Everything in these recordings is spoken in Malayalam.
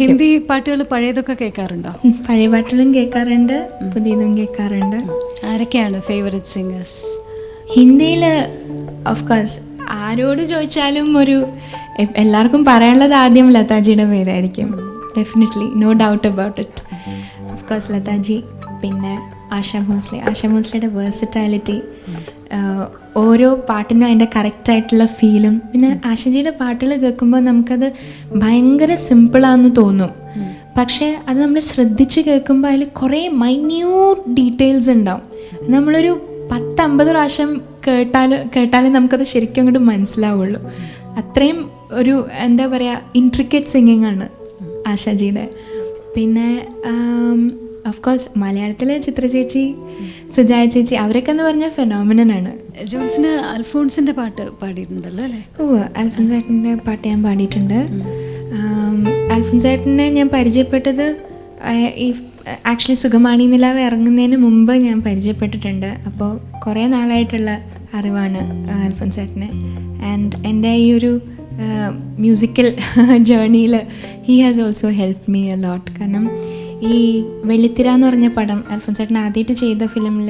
ഹിന്ദി പാട്ടുകൾ പഴയതൊക്കെ കേൾക്കാറുണ്ടോ? പഴയ പാട്ടുകളും കേൾക്കാറുണ്ട്, പുതിയതും കേൾക്കാറുണ്ട്. ആരൊക്കെയാണ് ഫേവറേറ്റ് സിംഗേഴ്സ്? ഹിന്ദിയിൽ ഓഫ് കോഴ്സ് ആരോട് ചോദിച്ചാലും എല്ലാവർക്കും പറയാനുള്ളത് ആദ്യം ലതാജിയുടെ പേരായിരിക്കും. Definitely, no doubt about it. Of course Lataji, പിന്നെ ആശാ ഭോസ്ലെയുടെ വേഴ്സറ്റാലിറ്റി, ഓരോ പാട്ടിനും അതിൻ്റെ കറക്റ്റായിട്ടുള്ള ഫീലും. പിന്നെ ആശാജിയുടെ പാട്ടുകൾ കേൾക്കുമ്പോൾ നമുക്കത് ഭയങ്കര സിമ്പിളാണെന്ന് തോന്നും, പക്ഷേ അത് നമ്മൾ ശ്രദ്ധിച്ച് കേൾക്കുമ്പോൾ അതിൽ കുറേ മൈന്യൂട്ട് ഡീറ്റെയിൽസ് ഉണ്ടാവും. നമ്മളൊരു 10-50 പ്രാവശ്യം കേട്ടാലേ നമുക്കത് ശരിക്കും അങ്ങോട്ട് മനസ്സിലാവുള്ളൂ. അത്രയും ഒരു എന്താ പറയുക, ഇൻട്രിക്കറ്റ് സിംഗിങ് ആണ് ആശാജിയുടെ. പിന്നെ ഓഫ് കോഴ്സ് മലയാളത്തിലെ ചിത്ര ചേച്ചി, സുജായ ചേച്ചി, അവരൊക്കെ എന്ന് പറഞ്ഞാൽ ഫെനോമിനനാണ്. ജോൾസിന് അൽഫോൺസിൻ്റെ പാട്ട് പാടിയിട്ടുണ്ടല്ലോ അല്ലേ? അൽഫോൺസ് ചേട്ടൻ്റെ പാട്ട് ഞാൻ പാടിയിട്ടുണ്ട്. അൽഫോൺസ് ചേട്ടനെ ഞാൻ പരിചയപ്പെട്ടത് ഈ ആക്ച്വലി സുഗമാണി നിലാവ് ഇറങ്ങുന്നതിന് മുമ്പ് ഞാൻ പരിചയപ്പെട്ടിട്ടുണ്ട്. അപ്പോൾ കുറേ നാളായിട്ടുള്ള അറിവാണ് അൽഫോൺസ് ചേട്ടനെ. ആൻഡ് എൻ്റെ ഈ ഒരു മ്യൂസിക്കൽ ജേർണിയിൽ he has also help me a lot. കാരണം ഈ വെള്ളിത്തിര എന്ന് പറഞ്ഞ പടം അൽഫോൺസ് ചേട്ടൻ ആദ്യമായിട്ട് ചെയ്ത ഫിലിമിൽ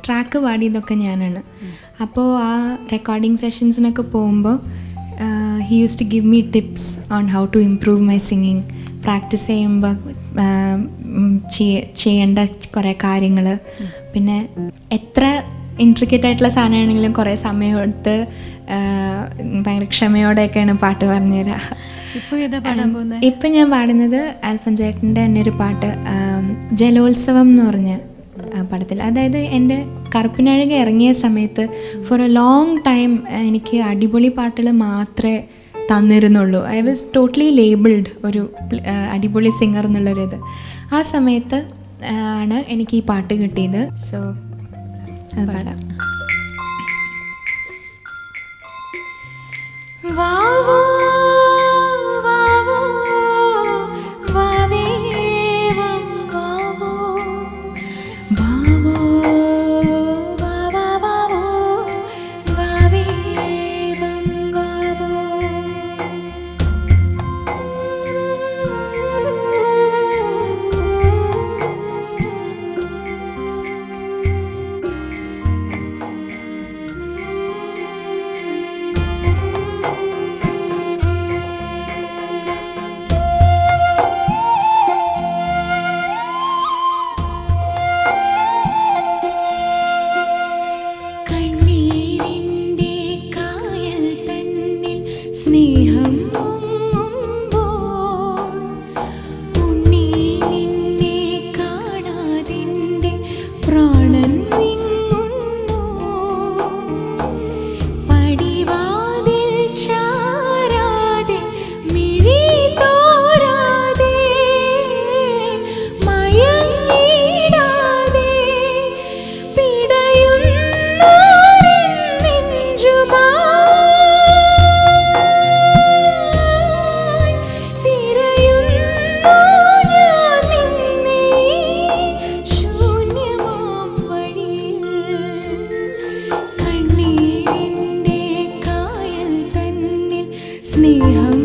ട്രാക്ക് പാടിയതൊക്കെ ഞാനാണ്. അപ്പോൾ ആ റെക്കോർഡിങ് സെഷൻസിനൊക്കെ പോകുമ്പോൾ he use to give me tips on how to improve my singing. Practice ചെയ്യുമ്പോൾ ചെയ്യേണ്ട കുറേ കാര്യങ്ങൾ, പിന്നെ എത്ര ഇൻട്രിക്കറ്റ് ആയിട്ടുള്ള സാധനമാണെങ്കിലും കുറേ സമയമെടുത്ത് ഭയങ്കര ക്ഷമയോടെയൊക്കെയാണ് പാട്ട് പറഞ്ഞുതരാം. ഇപ്പം ഞാൻ പാടുന്നത് അൽഫോൺസ് ചേട്ടൻ്റെ തന്നെ ഒരു പാട്ട്, ജലോത്സവം എന്ന് പറഞ്ഞ പടത്തിൽ. അതായത് എൻ്റെ കറുപ്പിനഴക് ഇറങ്ങിയ സമയത്ത് ഫോർ എ ലോങ് ടൈം എനിക്ക് അടിപൊളി പാട്ടുകൾ മാത്രമേ തന്നിരുന്നുള്ളൂ. ഐ വാസ് ടോട്ടലി ലേബിൾഡ് ഒരു അടിപൊളി സിംഗർ എന്നുള്ളൊരിത്. ആ സമയത്ത് ആണ് എനിക്ക് ഈ പാട്ട് കിട്ടിയത്. സോ അത് പാടാം. വാവോ വാവോ വാവേ വാവോ വാവോ വാവാ വാവോ വാവേ വാവോ. സ്നേഹം ഉണ്ണി നിന്നെ കാണാതിൻ്റെ പ്രാണൻ വിങ്ങുന്നു. പടിവാതിൽ ചാരാതെ മിഴി തോരാതെ മയങ്ങിടാതെ പിടയുന്ന നെഞ്ചുമാ സ്നേഹം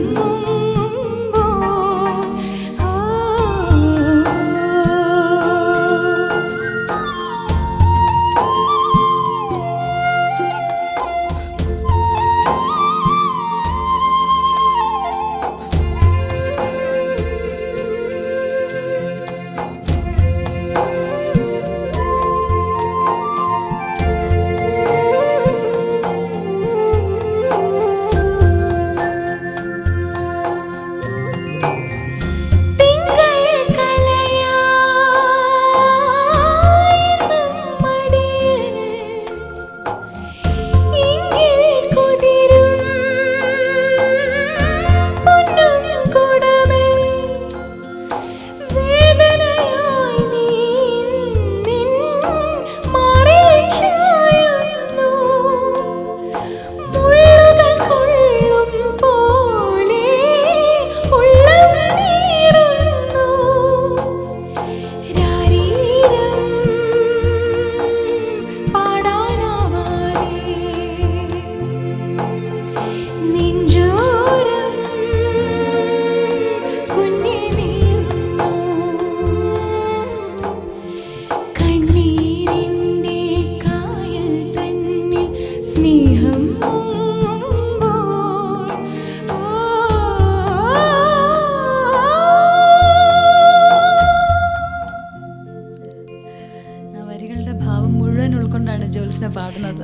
മനസ്സിലെ ഭാവം മുഴുവൻ ഉൾക്കൊണ്ടാണ് ജ്യോത്സ്ന പാടുന്നത്.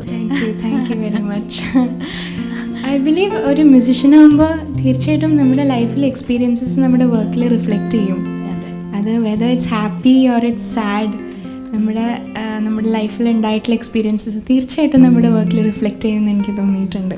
Thank you very much. I believe ഒരു മ്യൂസിഷ്യനാകുമ്പോൾ തീർച്ചയായിട്ടും നമ്മുടെ ലൈഫിലെ എക്സ്പീരിയൻസസ് നമ്മുടെ വർക്കിൽ റിഫ്ലക്റ്റ് ചെയ്യും. അത് whether it's happy or it's sad, നമ്മുടെ ലൈഫിൽ ഉണ്ടായിട്ടുള്ള എക്സ്പീരിയൻസസ് തീർച്ചയായിട്ടും നമ്മുടെ വർക്കിൽ റിഫ്ലക്റ്റ് ചെയ്യുമെന്ന് എനിക്ക് തോന്നിയിട്ടുണ്ട്.